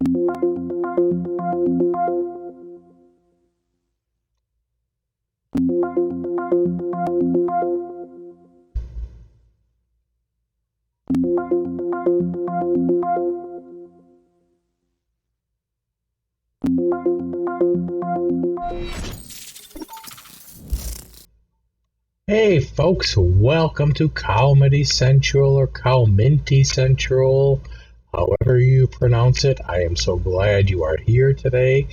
Hey folks, welcome to Comedy Central or Calminty Central, however you pronounce it. I am so glad you are here today.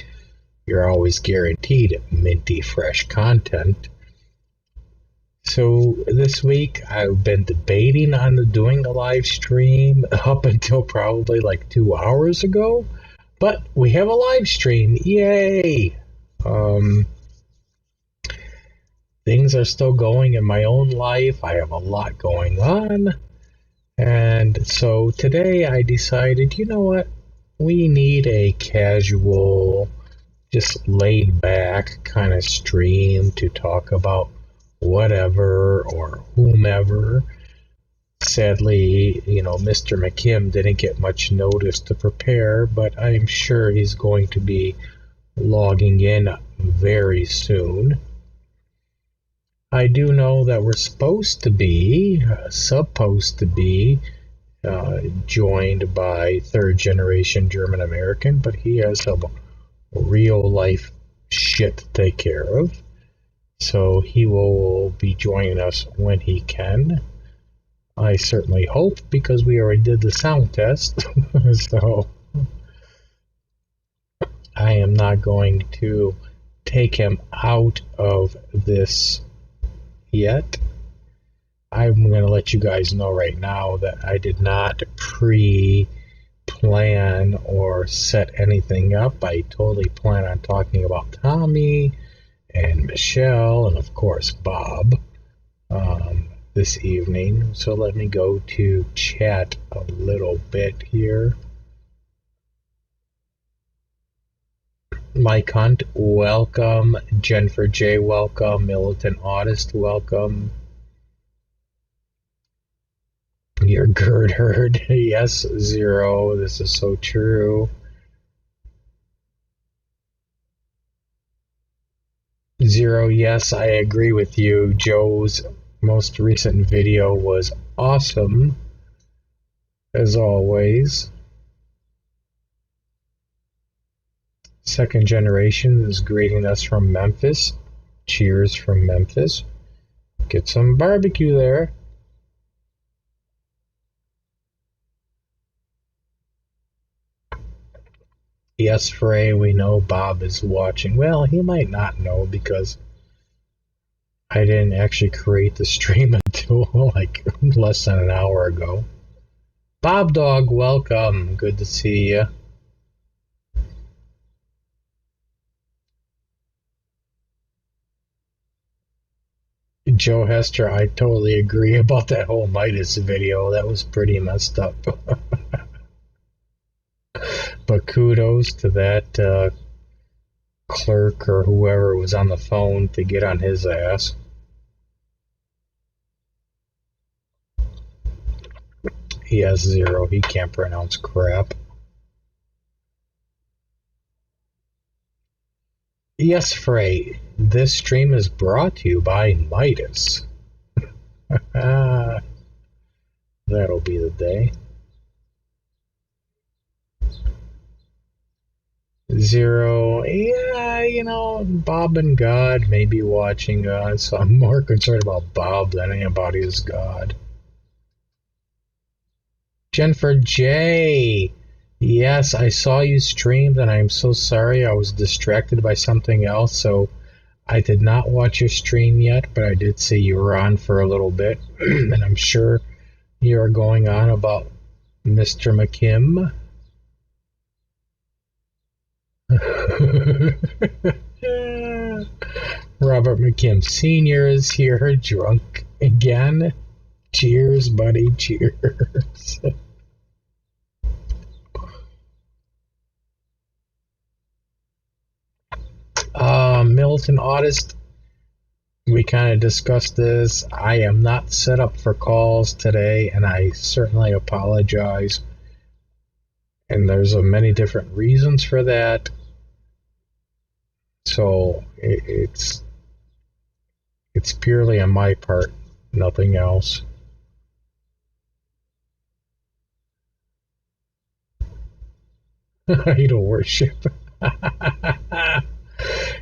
You're always guaranteed minty fresh content. So this week I've been debating on doing a live stream up until probably like 2 hours ago, but we have a live stream. Yay! Things are still going in my own life. I have a lot going on. And so today I decided, you know what? We need a casual, just laid back kind of stream to talk about whatever or whomever. Sadly, Mr. McKim didn't get much notice to prepare, but I'm sure he's going to be logging in very soon. I do know that we're supposed to be joined by third generation German American, but he has some real life shit to take care of. So he will be joining us when he can. I certainly hope, because we already did the sound test. So I am not going to take him out of this yet. I'm going to let you guys know right now that I did not pre-plan or set anything up. I totally plan on talking about Tommy and Michelle and of course Bob this evening. So let me go to chat a little bit here. Mike Hunt, welcome. Jennifer J, welcome. Militant Autist, welcome. Your Gerd Herd, yes, Zero, this is so true. Zero, yes, I agree with you. Joe's most recent video was awesome, as always. Second Generation is greeting us from Memphis. Cheers from Memphis. Get some barbecue there. Yes, Frey, we know Bob is watching. Well, he might not know because I didn't actually create the stream until like less than an hour ago. Bob Dog, welcome. Good to see you. Joe Hester, I totally agree about that whole Midas video. That was pretty messed up. But kudos to that clerk or whoever was on the phone to get on his ass. He has Zero. He can't pronounce crap. Yes, Frey. This stream is brought to you by Midas. That'll be the day. Zero, yeah, Bob and God may be watching God, so I'm more concerned about Bob than anybody is God. Jennifer J, yes, I saw you streamed, and I'm so sorry I was distracted by something else, so I did not watch your stream yet, but I did see you were on for a little bit, and I'm sure you are going on about Mr. McKim. Robert McKim Sr. is here, drunk again. Cheers, buddy, cheers. Militant Autist, we kind of discussed this. I am not set up for calls today, and I certainly apologize. and there's many different reasons for that. So it's purely on my part, nothing else. Idol worship.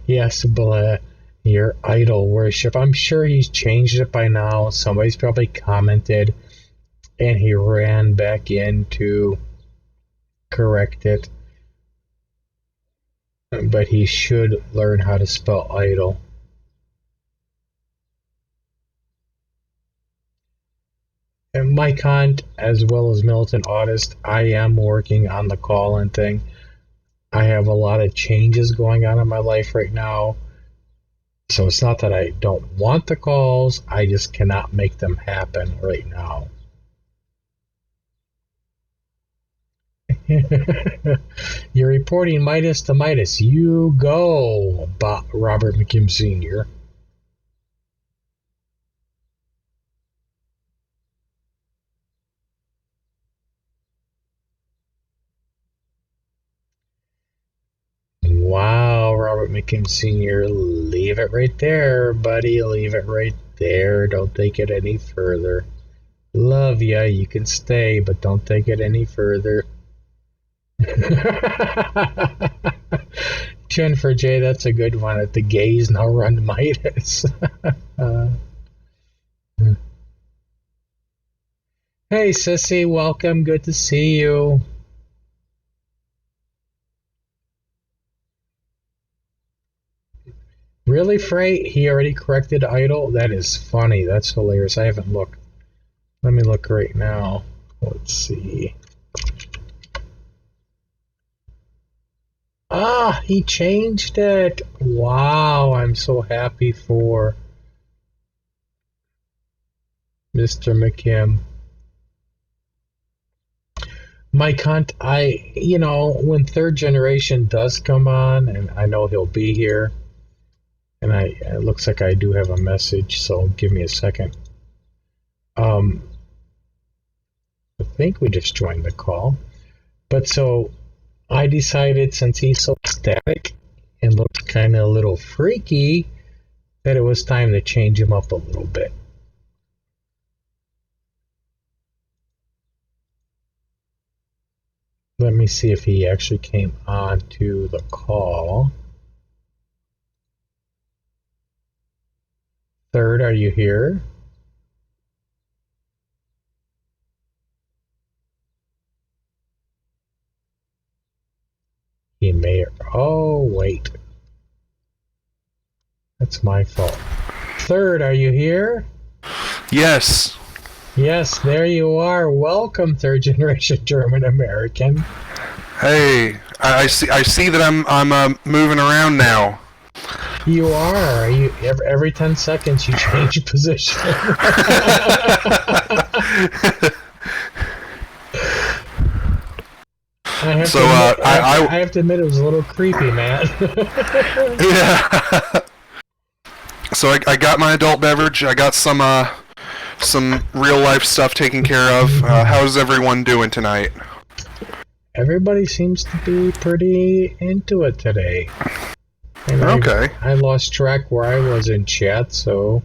Yes, your idol worship. I'm sure he's changed it by now. Somebody's probably commented, and he ran back in to correct it. But he should learn how to spell idol. And Mike Hunt, as well as Militant Autist, I am working on the call-in thing. I have a lot of changes going on in my life right now. So it's not that I don't want the calls, I just cannot make them happen right now. You're reporting Midas to Midas. You go, Robert McKim Sr. Wow, Robert McKim Sr., leave it right there, buddy. Leave it right there. Don't take it any further. Love ya. You can stay, but don't take it any further. Jennifer J., that's a good one. At the gays now run Midas. Hey, Sissy, welcome. Good to see you. Really, Frey? He already corrected idol? That is funny. That's hilarious. I haven't looked. Let me look right now. Let's see. Ah, he changed it. Wow, I'm so happy for Mr. McKim. Mike Hunt, when third generation does come on, and I know he'll be here, and it looks like I do have a message, so give me a second. I think we just joined the call. But so I decided, since he's so static and looks kind of a little freaky, that it was time to change him up a little bit. Let me see if he actually came on to the call. Third, are you here? He may. Oh, wait. That's my fault. Third, are you here? Yes. Yes, there you are. Welcome, third generation German American. Hey, I see that I'm moving around now. You are. Every 10 seconds you change position. I have to admit it was a little creepy, man. Yeah. So I got my adult beverage. I got some real life stuff taken care of. How's everyone doing tonight? Everybody seems to be pretty into it today. And okay. I lost track where I was in chat, so.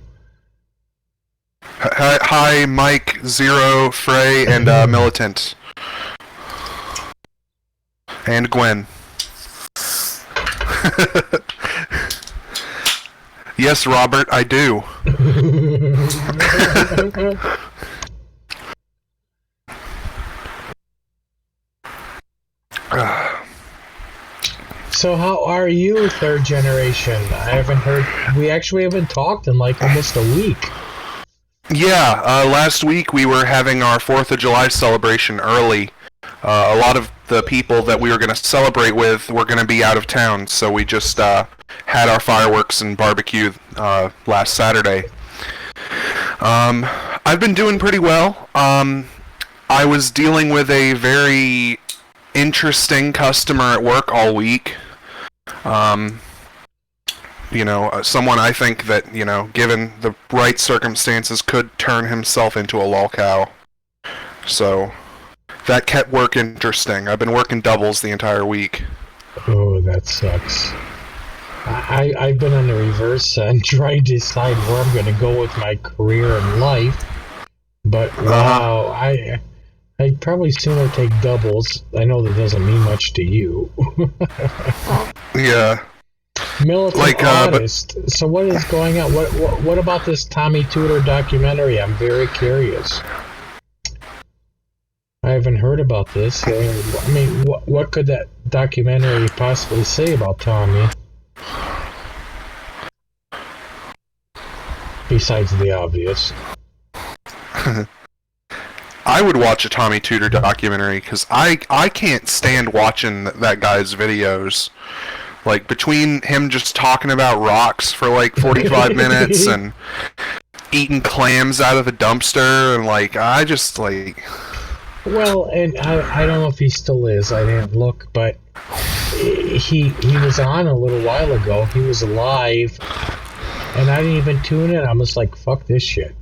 Hi, Mike, Zero, Frey, and Militant. And Gwen. Yes, Robert, I do. So how are you, third generation? I haven't heard. We actually haven't talked in like almost a week. Yeah, last week we were having our 4th of July celebration early. A lot of the people that we were going to celebrate with were going to be out of town, so we just had our fireworks and barbecue last Saturday. I've been doing pretty well. I was dealing with a very interesting customer at work all week. Someone I think that, given the right circumstances, could turn himself into a lolcow. So, that kept work interesting. I've been working doubles the entire week. Oh, that sucks. I've been on the reverse end trying to decide where I'm going to go with my career and life. But wow, I'd probably sooner take doubles. I know that doesn't mean much to you. Yeah. Militant artist. So what is going on? What about this Tommy Tudor documentary? I'm very curious. I haven't heard about this. I mean, what could that documentary possibly say about Tommy? Besides the obvious. I would watch a Tommy Tudor documentary because I can't stand watching that guy's videos. Like, between him just talking about rocks for like 45 minutes and eating clams out of the dumpster, and like, I just like... Well, and I don't know if he still is. I didn't look, but he was on a little while ago. He was live, and I didn't even tune in. I'm just like, fuck this shit.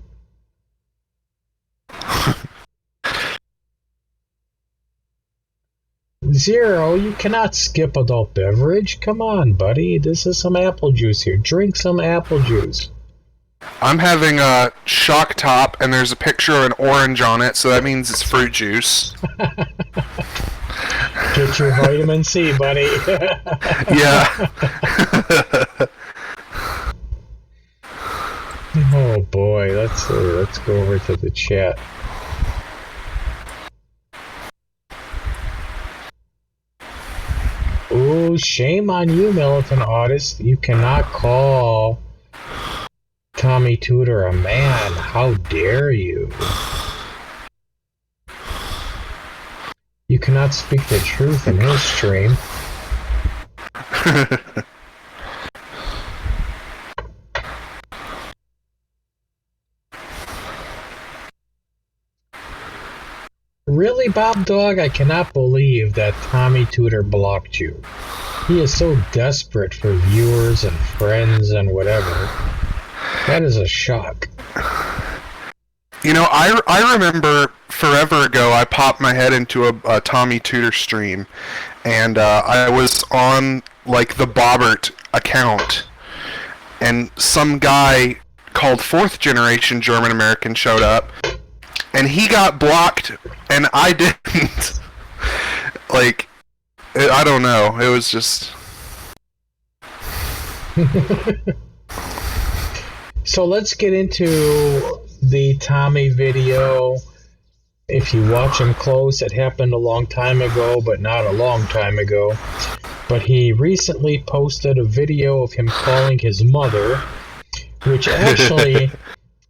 Zero, you cannot skip adult beverage. Come on, buddy. This is some apple juice here. Drink some apple juice. I'm having a shock top, and there's a picture of an orange on it, so that means it's fruit juice. Get your vitamin C, buddy. Yeah. Oh boy, let's go over to the chat. Oh, shame on you, militant artist. You cannot call Tommy Tudor a man. How dare you? You cannot speak the truth in his stream. Really, Bob Dog? I cannot believe that Tommy Tudor blocked you. He is so desperate for viewers and friends and whatever. That is a shock. You know, I remember forever ago I popped my head into a Tommy Tudor stream, and I was on, like, the Bobbert account, and some guy called Fourth Generation German American showed up, and he got blocked, and I didn't. Like, I don't know. It was just... So let's get into the Tommy video. If you watch him close, it happened a long time ago, but not a long time ago. But he recently posted a video of him calling his mother, which actually...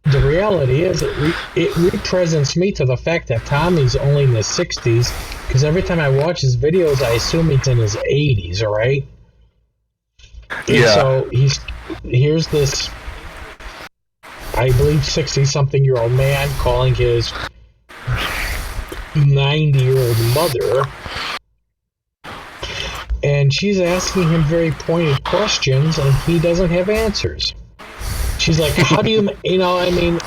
The reality is, it represents me to the fact that Tommy's only in his 60s, because every time I watch his videos, I assume he's in his 80s, alright? Yeah. So here's this, I believe, 60-something-year-old man calling his 90-year-old mother, and she's asking him very pointed questions, and he doesn't have answers. She's like, how do you, I mean,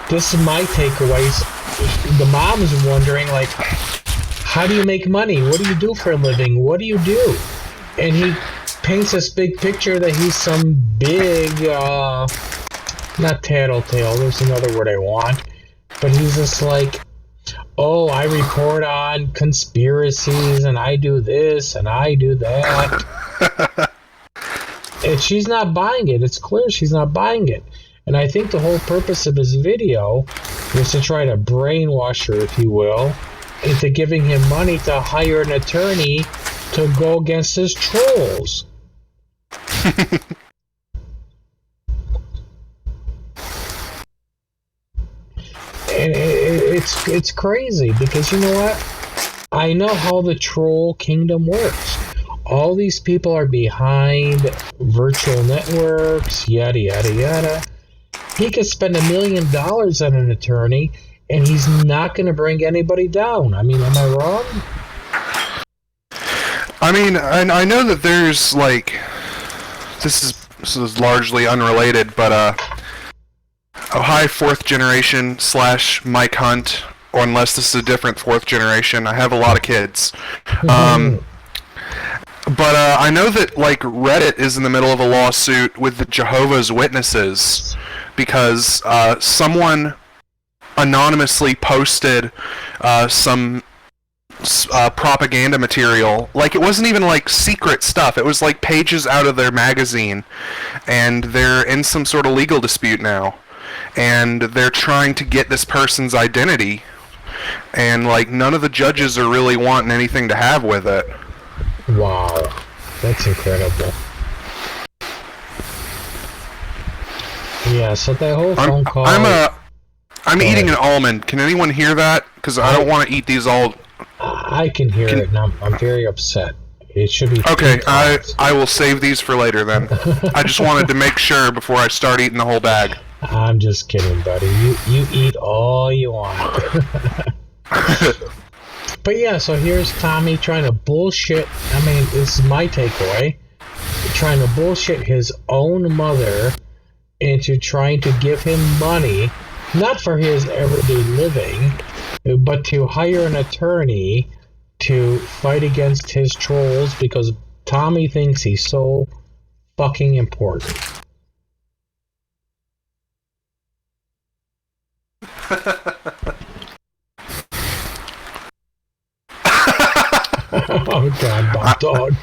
this is my takeaways. The mom's wondering, like, how do you make money? What do you do for a living? What do you do? And he paints this big picture that he's some big, not tattletale, there's another word I want, but he's just like, oh, I report on conspiracies, and I do this, and I do that. And she's not buying it. It's clear she's not buying it. And I think the whole purpose of his video was to try to brainwash her, if you will, into giving him money to hire an attorney to go against his trolls. And it's crazy because, you know what? I know how the troll kingdom works. All these people are behind virtual networks, yada, yada, yada. He could spend $1 million on an attorney, and he's not going to bring anybody down. I mean, am I wrong? I mean, I know that there's, like... This is largely unrelated, but, oh, hi, Fourth Generation / Mike Hunt, or unless this is a different fourth generation. I have a lot of kids. Um, but I know that like Reddit is in the middle of a lawsuit with the Jehovah's Witnesses because someone anonymously posted some propaganda material. Like, it wasn't even like secret stuff. It was like pages out of their magazine, and they're in some sort of legal dispute now, and they're trying to get this person's identity, and like none of the judges are really wanting anything to have with it. Wow, that's incredible. Yeah, so that whole phone call. I'm eating an almond. Can anyone hear that? Because I don't want to eat these all. I can hear it, and I'm very upset. It should be. Okay, I will save these for later then. I just wanted to make sure before I start eating the whole bag. I'm just kidding, buddy. You eat all you want. But yeah, so here's Tommy trying to bullshit. I mean, this is my takeaway. Trying to bullshit his own mother into trying to give him money, not for his everyday living, but to hire an attorney to fight against his trolls because Tommy thinks he's so fucking important. Oh God, Bob Dog.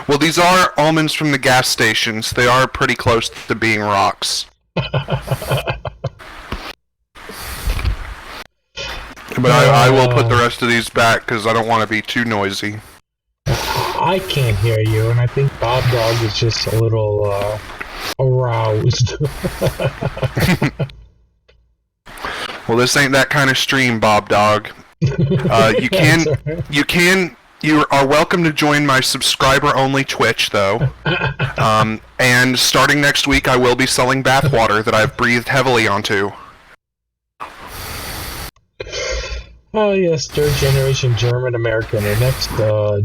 Well, these are almonds from the gas stations. They are pretty close to being rocks. But I will put the rest of these back because I don't want to be too noisy. I can't hear you, and I think Bob Dog is just a little aroused. Well, this ain't that kind of stream, Bob Dog. You are welcome to join my subscriber-only Twitch, though. And starting next week, I will be selling bathwater that I've breathed heavily onto. Oh yes, third generation German American. The next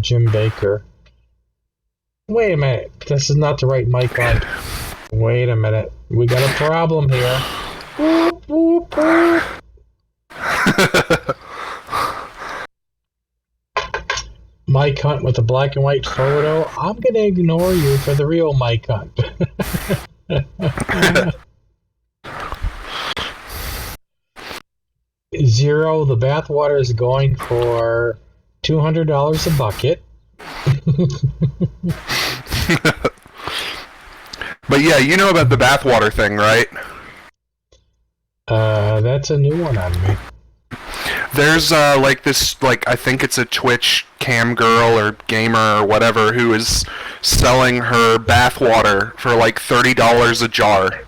Jim Baker. Wait a minute, this is not the right mic on. Wait a minute, we got a problem here. Boop, boop, boop. Mike Hunt with a black and white photo. I'm gonna ignore you for the real Mike Hunt. Zero, the bathwater is going for $200 a bucket. But yeah, you know about the bathwater thing, right? That's a new one on me. There's like this, like, I think it's a Twitch cam girl or gamer or whatever who is selling her bathwater for like $30 a jar.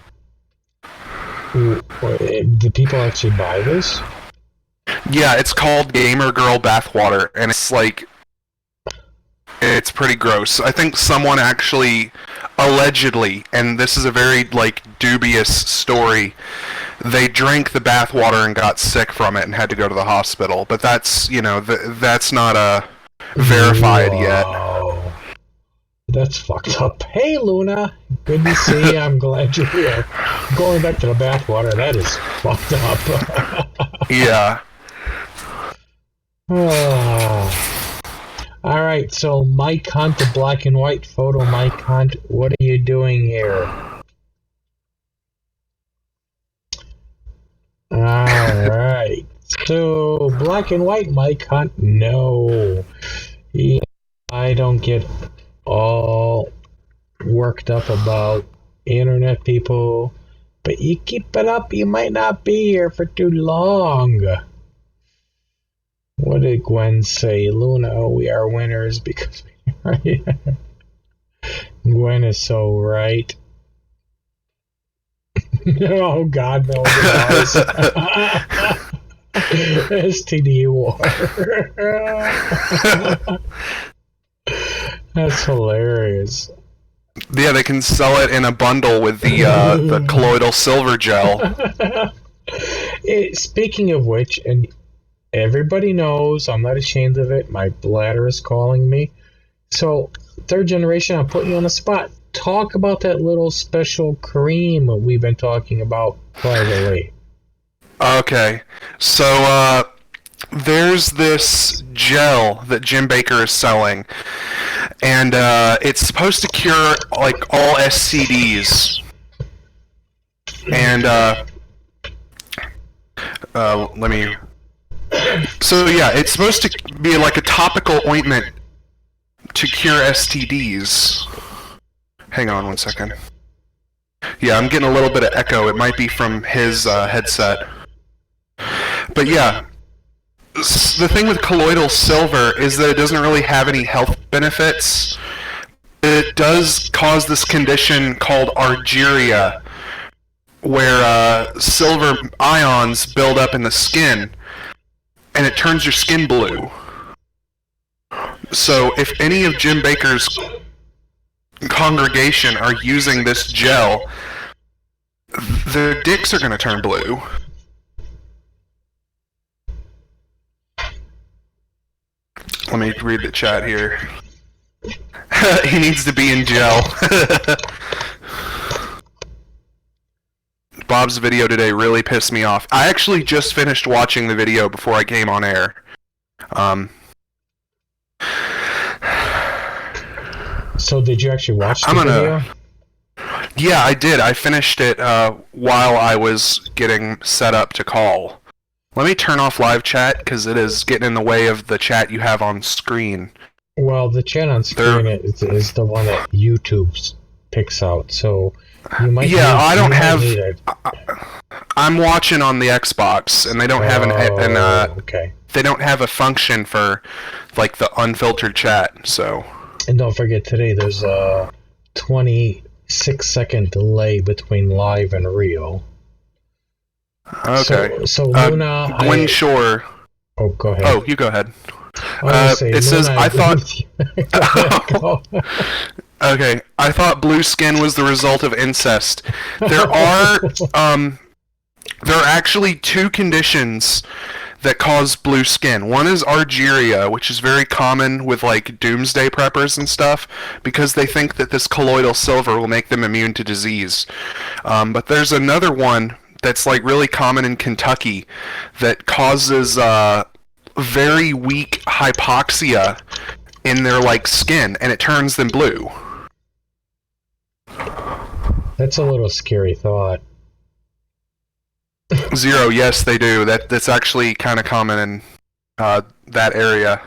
Do people actually buy this? Yeah, it's called Gamer Girl Bathwater, and it's like, it's pretty gross. I think someone actually, allegedly, and this is a very like dubious story, they drank the bathwater and got sick from it and had to go to the hospital. But that's, you know, that's not verified yet. That's fucked up. Hey, Luna. Good to see you. I'm glad you're here. Going back to the bathwater, that is fucked up. Yeah. All right, so Mike Hunt, the black and white photo. Mike Hunt, what are you doing here? All right. So, black and white Mike Hunt, no. I don't get all worked up about internet people, but you keep it up, you might not be here for too long. What did Gwen say? Luna, we are winners because we Gwen is so right. Oh God, no, STD war. That's hilarious. Yeah, they can sell it in a bundle with the colloidal silver gel. Speaking of which, and everybody knows, I'm not ashamed of it, my bladder is calling me. So, third generation, I'm putting you on the spot. Talk about that little special cream we've been talking about privately. Okay, so there's this gel that Jim Baker is selling, and it's supposed to cure like all STDs. And let me. So yeah, it's supposed to be like a topical ointment to cure STDs. Hang on one second. Yeah, I'm getting a little bit of echo. It might be from his headset. But yeah, the thing with colloidal silver is that it doesn't really have any health benefits. It does cause this condition called argyria, where silver ions build up in the skin, and it turns your skin blue. So if any of Jim Baker's congregation are using this gel, their dicks are going to turn blue. Let me read the chat here. He needs to be in jail. Bob's video today really pissed me off. I actually just finished watching the video before I came on air. So did you actually watch the video? Yeah, I did. I finished it while I was getting set up to call. Let me turn off live chat, because it is getting in the way of the chat you have on screen. Well, the chat on screen is the one that YouTube picks out, so you might. Yeah, I don't have. I'm watching on the Xbox, and they don't have okay. They don't have a function for like the unfiltered chat. So. And don't forget, today there's a 26-second delay between live and real. Okay. So Luna, Gwen Shore. Oh, go ahead. Oh, you go ahead. It says, I thought... Okay, I thought blue skin was the result of incest. There are actually two conditions that cause blue skin. One is argyria, which is very common with like doomsday preppers and stuff, because they think that this colloidal silver will make them immune to disease. But there's another one that's like really common in Kentucky that causes very weak hypoxia in their like skin, and it turns them blue. That's a little scary thought. Zero, yes, they do. That's actually kind of common in that area.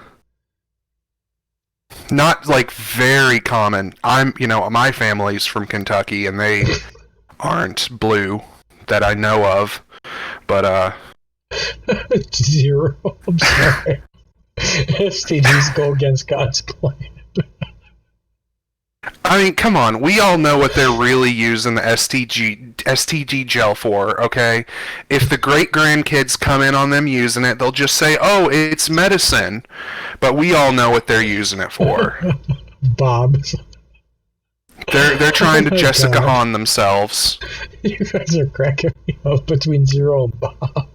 Not like very common. My family's from Kentucky, and they aren't blue that I know of. But Zero. I'm sorry. STDs go against God's plan. I mean, come on. We all know what they're really using the STG gel for, okay? If the great-grandkids come in on them using it, they'll just say, oh, it's medicine. But we all know what they're using it for. Bob. They're trying to Jessica Hahn themselves. You guys are cracking me up between Zero and Bob.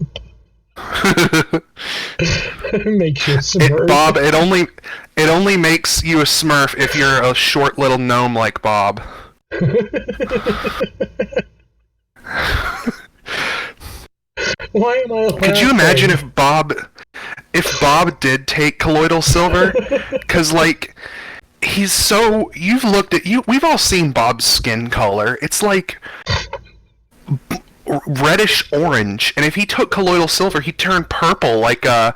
Makes you a Smurf. Bob, it only makes you a Smurf if you're a short little gnome like Bob. Why am I laughing? Could you imagine if Bob did take colloidal silver? Because like we've all seen Bob's skin color. It's like reddish orange, and if he took colloidal silver, he'd turn purple, like the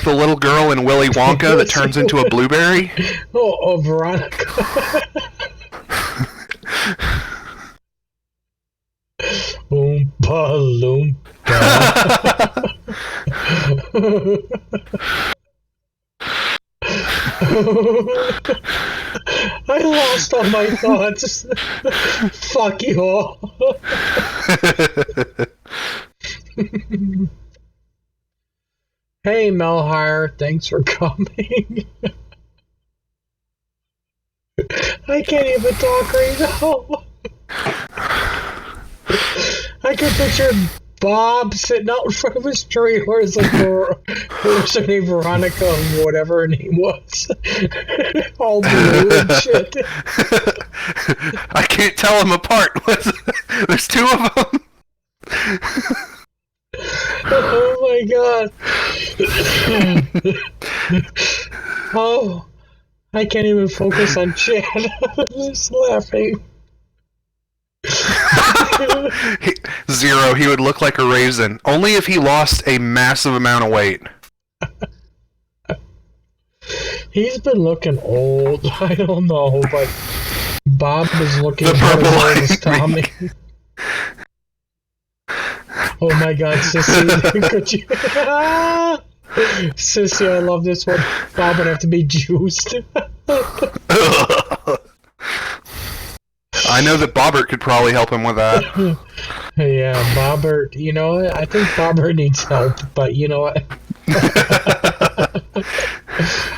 little girl in Willy Wonka that turns into a blueberry. Oh, Veronica. Oompa Loompa. I lost all my thoughts. Fuck you all. Hey, Melhire, thanks for coming. I can't even talk right now. I can picture Bob sitting out in front of his trailer as like what's her name, Veronica, whatever her name was. All blue and shit. I can't tell them apart. There's two of them. Oh my god. Oh, I can't even focus on chat. I'm just laughing. Zero, he would look like a raisin. Only if he lost a massive amount of weight. He's been looking old. I don't know, but Bob is looking The about purple as old as eye. Tommy. Oh my god, Sissy, could you... Sissy, I love this one. Bob would have to be juiced. I know that Bobbert could probably help him with that. Yeah, Bobbert, you know, I think Bobbert needs help, but you know what?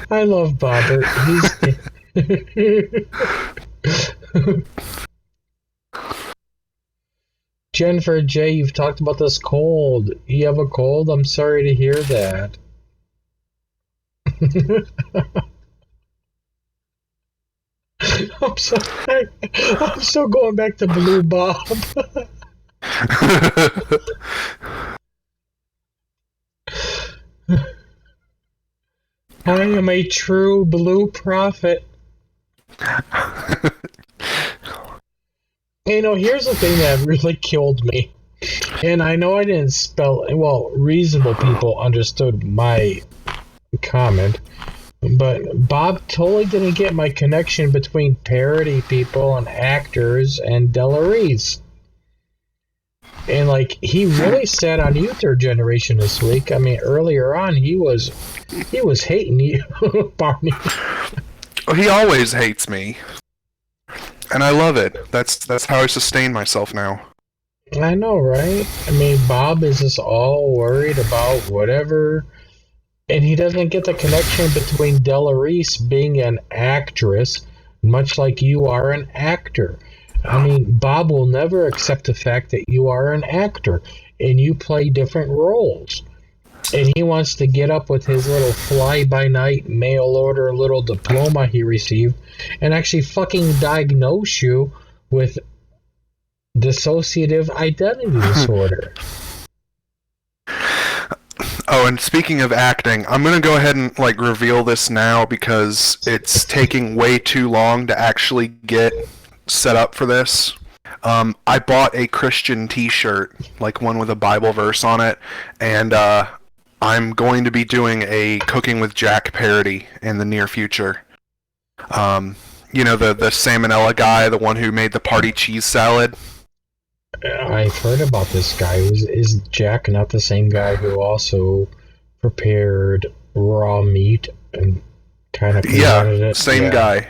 I love Bobbert. Jennifer J, you've talked about this cold. You have a cold? I'm sorry to hear that. I'm so going back to Blue Bob. I am a true blue prophet. You know, here's the thing that really killed me. And I know I didn't spell, well, reasonable people understood my comment, but Bob totally didn't get my connection between parody people and actors and Delarice. And like, he really sat on you, third generation, this week. I mean, earlier on, he was hating you, Barney. He always hates me, and I love it. That's how I sustain myself now. I know, right? I mean, Bob is just all worried about whatever, and he doesn't get the connection between Delarice being an actress, much like you are an actor. I mean, Bob will never accept the fact that you are an actor and you play different roles. And he wants to get up with his little fly-by-night mail order little diploma he received and actually fucking diagnose you with dissociative identity disorder. Oh, and speaking of acting, I'm gonna go ahead and like reveal this now because it's taking way too long to actually get set up for this. I bought a Christian t-shirt, like one with a Bible verse on it, and I'm going to be doing a Cooking with Jack parody in the near future. You know, the salmonella guy, the one who made the party cheese salad? I've heard about this guy. Is Jack not the same guy who also prepared raw meat and kind of presented it? Same guy.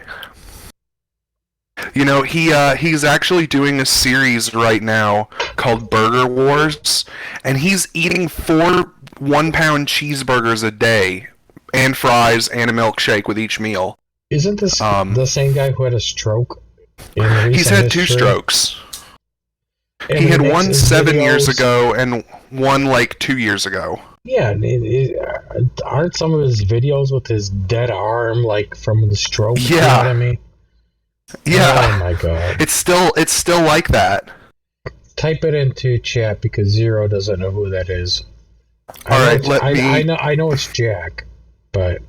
You know, he's actually doing a series right now called Burger Wars, and he's eating 4 one-pound cheeseburgers a day, and fries, and a milkshake with each meal. Isn't this the same guy who had a stroke? He's had 2 strokes. And he had one videos, 7 years ago and one like 2 years ago. Yeah, aren't some of his videos with his dead arm like from the stroke? Yeah. You know what I mean? Yeah. Oh my god. It's still like that. Type it into chat because Zero doesn't know who that is. I know it's Jack, but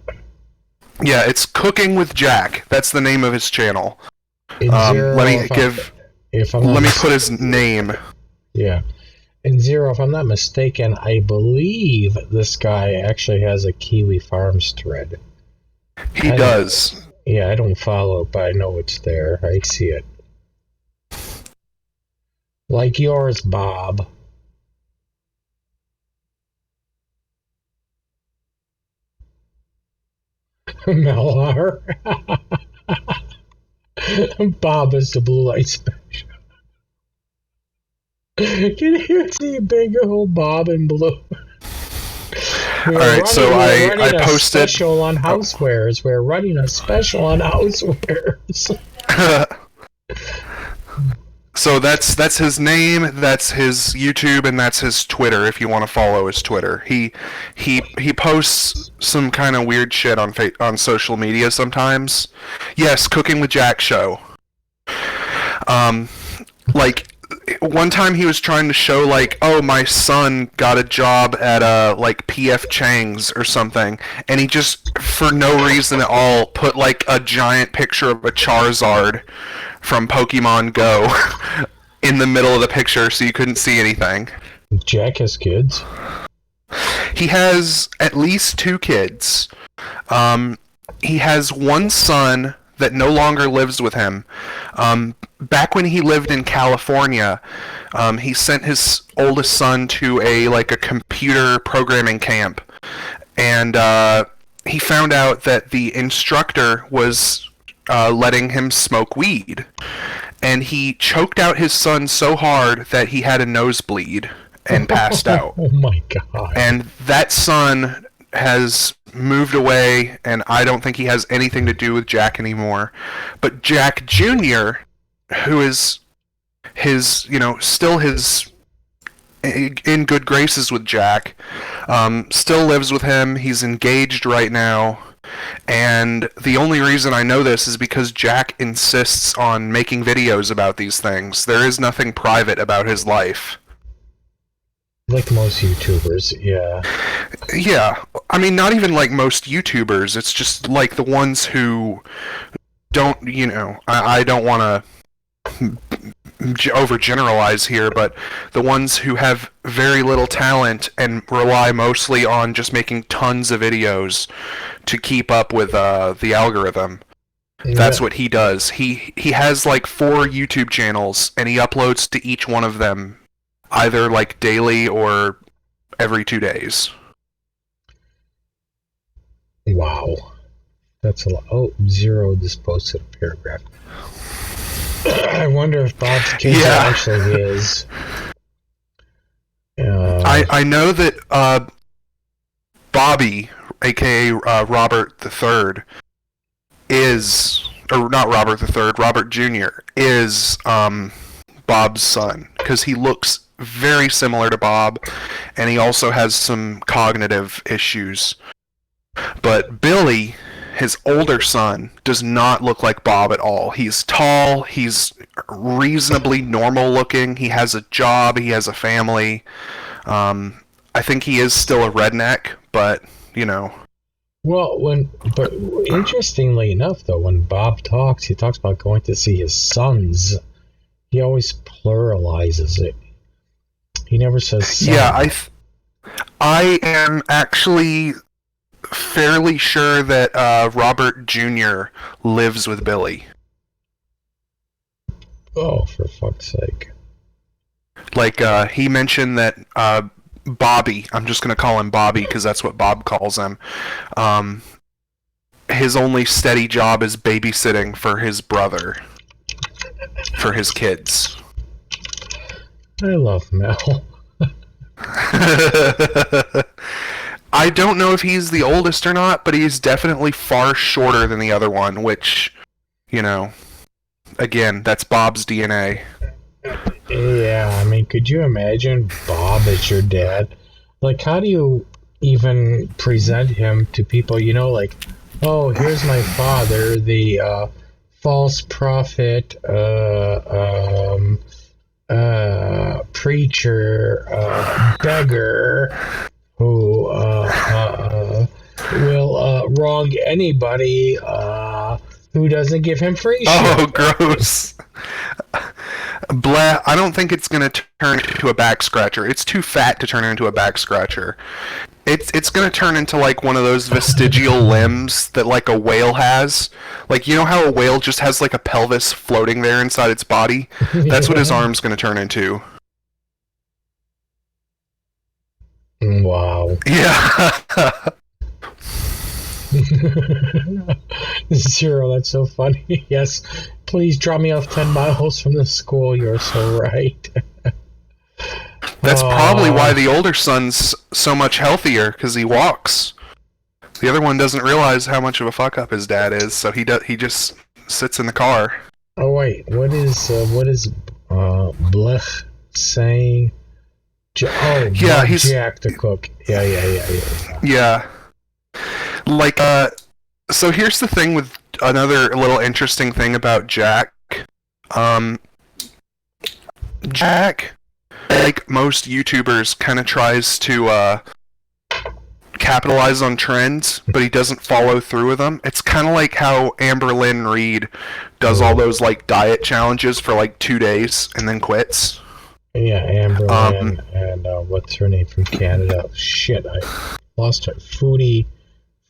yeah, it's Cooking with Jack. That's the name of his channel. Let me put his name. Yeah. And Zero, if I'm not mistaken, I believe this guy actually has a Kiwi Farms thread. He does. Yeah, I don't follow it, but I know it's there. I see it. Like yours, Bob. Melhar. Bob is the blue light special. Can you see big old Bob in blue? Alright, so I posted special on housewares. We're running a special on housewares. So that's his name, that's his YouTube, and that's his Twitter. If you want to follow his Twitter, he posts some kind of weird shit on social media sometimes. Yes, Cooking with Jack show. Like one time he was trying to show like, oh, my son got a job at like PF Chang's or something, and he just for no reason at all put like a giant picture of a Charizard from Pokemon Go in the middle of the picture so you couldn't see anything. Jack has kids. He has at least 2 kids. He has one son that no longer lives with him. Back when he lived in California, he sent his oldest son to a computer programming camp, and he found out that the instructor was letting him smoke weed, and he choked out his son so hard that he had a nosebleed and passed out. Oh my god. And that son has moved away, and I don't think he has anything to do with Jack anymore. But Jack Jr., who is still in good graces with Jack, still lives with him. He's engaged right now. And the only reason I know this is because Jack insists on making videos about these things. There is nothing private about his life. Like most YouTubers, yeah. Yeah, I mean, not even like most YouTubers. It's just like the ones who don't, I don't want to overgeneralize here, but the ones who have very little talent and rely mostly on just making tons of videos to keep up with the algorithm. That's what he does. He has like 4 YouTube channels, and he uploads to each one of them either like daily or every 2 days. Wow. That's a lot. Oh, Zero just posted a paragraph. I wonder if Bob's kids are actually his. I know that Bobby, aka Robert III, is, or not Robert III, Robert Jr. is Bob's son, because he looks very similar to Bob, and he also has some cognitive issues. But Billy, his older son, does not look like Bob at all. He's tall, he's reasonably normal looking, he has a job, he has a family. I think he is still a redneck, but, Well, but interestingly enough, though, when Bob talks, he talks about going to see his sons. He always pluralizes it. He never says son. Yeah, I am actually fairly sure that Robert Jr. lives with Billy. Oh, for fuck's sake. Like, he mentioned that Bobby, I'm just going to call him Bobby because that's what Bob calls him, his only steady job is babysitting for his brother, for his kids. I love Mel. I don't know if he's the oldest or not, but he's definitely far shorter than the other one, which, again, that's Bob's DNA. Yeah, I mean, could you imagine Bob as your dad? Like, how do you even present him to people? Like, oh, here's my father, the false prophet, preacher, beggar, who will wrong anybody who doesn't give him free shit. Oh, gross. I don't think it's going to turn into a back scratcher. It's too fat to turn into a back scratcher. It's going to turn into like one of those vestigial limbs that like a whale has. Like, how a whale just has like a pelvis floating there inside its body? That's what his arm's going to turn into. Wow. Yeah. Zero, that's so funny. Yes, please drop me off 10 miles from the school. You're so right. That's probably why the older son's so much healthier, because he walks. The other one doesn't realize how much of a fuck up his dad is, so he just sits in the car. Oh wait, what is Blech saying? He's Jack the cook. Yeah. Like, so here's the thing with another little interesting thing about Jack. Jack, like most YouTubers, kind of tries to capitalize on trends, but he doesn't follow through with them. It's kind of like how Amber Lynn Reed does all those like diet challenges for like 2 days and then quits. Yeah, Amber Lynn and what's her name from Canada? Shit, I lost her. Foodie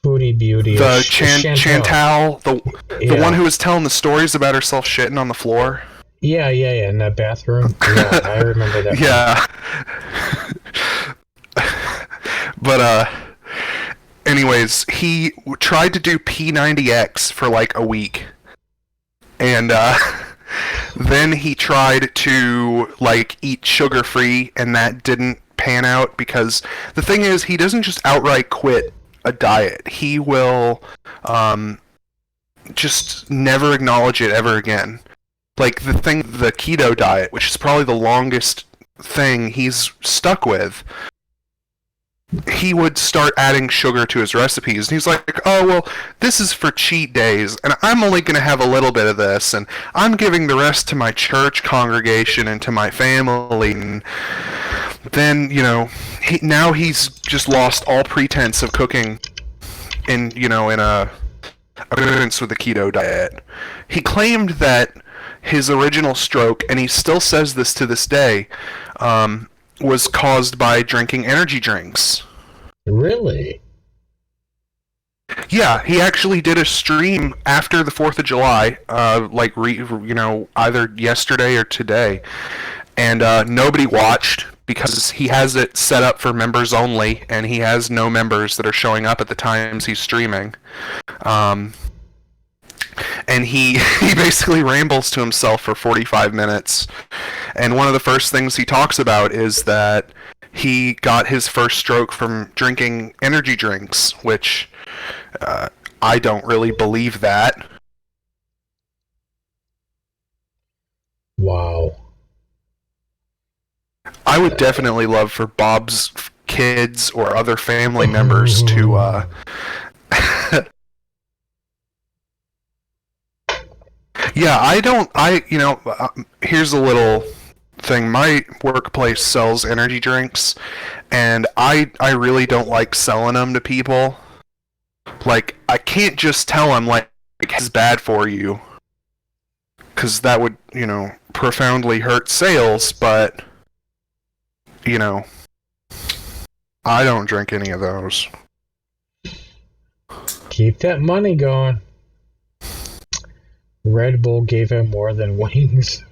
Beauty. The Chantal, the one who was telling the stories about herself shitting on the floor. Yeah, in that bathroom. Yeah, I remember that. Yeah. But anyways, he tried to do P90X for like a week, and then he tried to like eat sugar-free, and that didn't pan out because the thing is, he doesn't just outright quit a diet. He will just never acknowledge it ever again. Like the keto diet, which is probably the longest thing he's stuck with, he would start adding sugar to his recipes. And he's like, oh, well, this is for cheat days, and I'm only going to have a little bit of this, and I'm giving the rest to my church congregation and to my family. And then, now he's just lost all pretense of cooking in accordance with the keto diet. He claimed that his original stroke, and he still says this to this day, was caused by drinking energy drinks. Really? Yeah, he actually did a stream after the 4th of July, either yesterday or today, and nobody watched because he has it set up for members only, and he has no members that are showing up at the times he's streaming. And he basically rambles to himself for 45 minutes. And one of the first things he talks about is that he got his first stroke from drinking energy drinks, which I don't really believe that. Wow. I would definitely love for Bob's kids or other family members to... Yeah, here's a little thing. My workplace sells energy drinks, and I really don't like selling them to people. Like, I can't just tell them, like, it's bad for you, because that would, profoundly hurt sales, but, I don't drink any of those. Keep that money going. Red Bull gave him more than wings.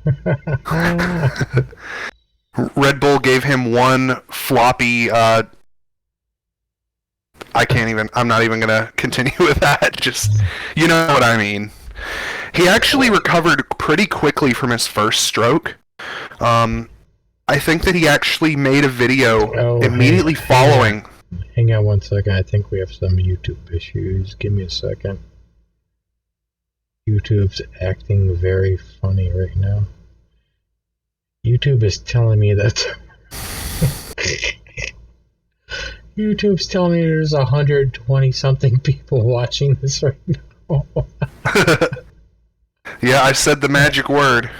Red Bull gave him one floppy, I'm not even gonna continue with that, just, you know what I mean. He actually recovered pretty quickly from his first stroke. I think that he actually made a video immediately following. Hang on one second, I think we have some YouTube issues. Give me a second. YouTube's acting very funny right now. YouTube is telling me that YouTube's telling me there's 120 something people watching this right now. Yeah, I said the magic word.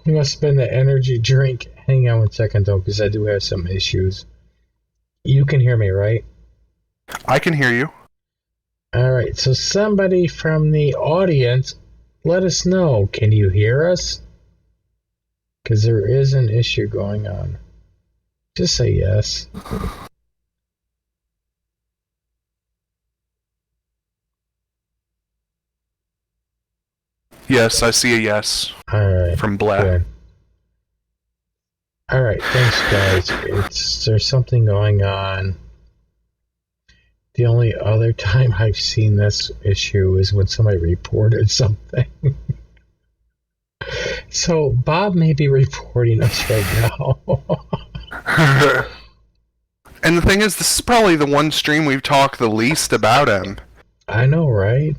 You must have been the energy drink. Hang on one second though, because I do have some issues. You can hear me, right? I can hear you. Alright, so somebody from the audience, let us know. Can you hear us? Because there is an issue going on. Just say yes. Yes, I see a yes. Alright. From Black. Alright, thanks guys. There's something going on. The only other time I've seen this issue is when somebody reported something. So Bob may be reporting us right now. And the thing is, this is probably the one stream we've talked the least about him. I know, right?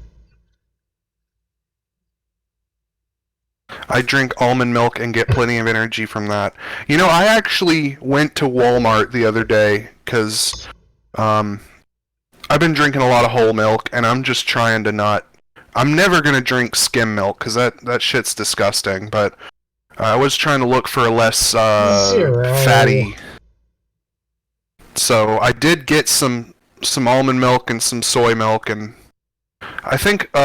I drink almond milk and get plenty of energy from that. I actually went to Walmart the other day because I've been drinking a lot of whole milk, and I'm just trying to not... I'm never going to drink skim milk, because that shit's disgusting, but I was trying to look for a less 0. fatty. So I did get some almond milk and some soy milk, and I think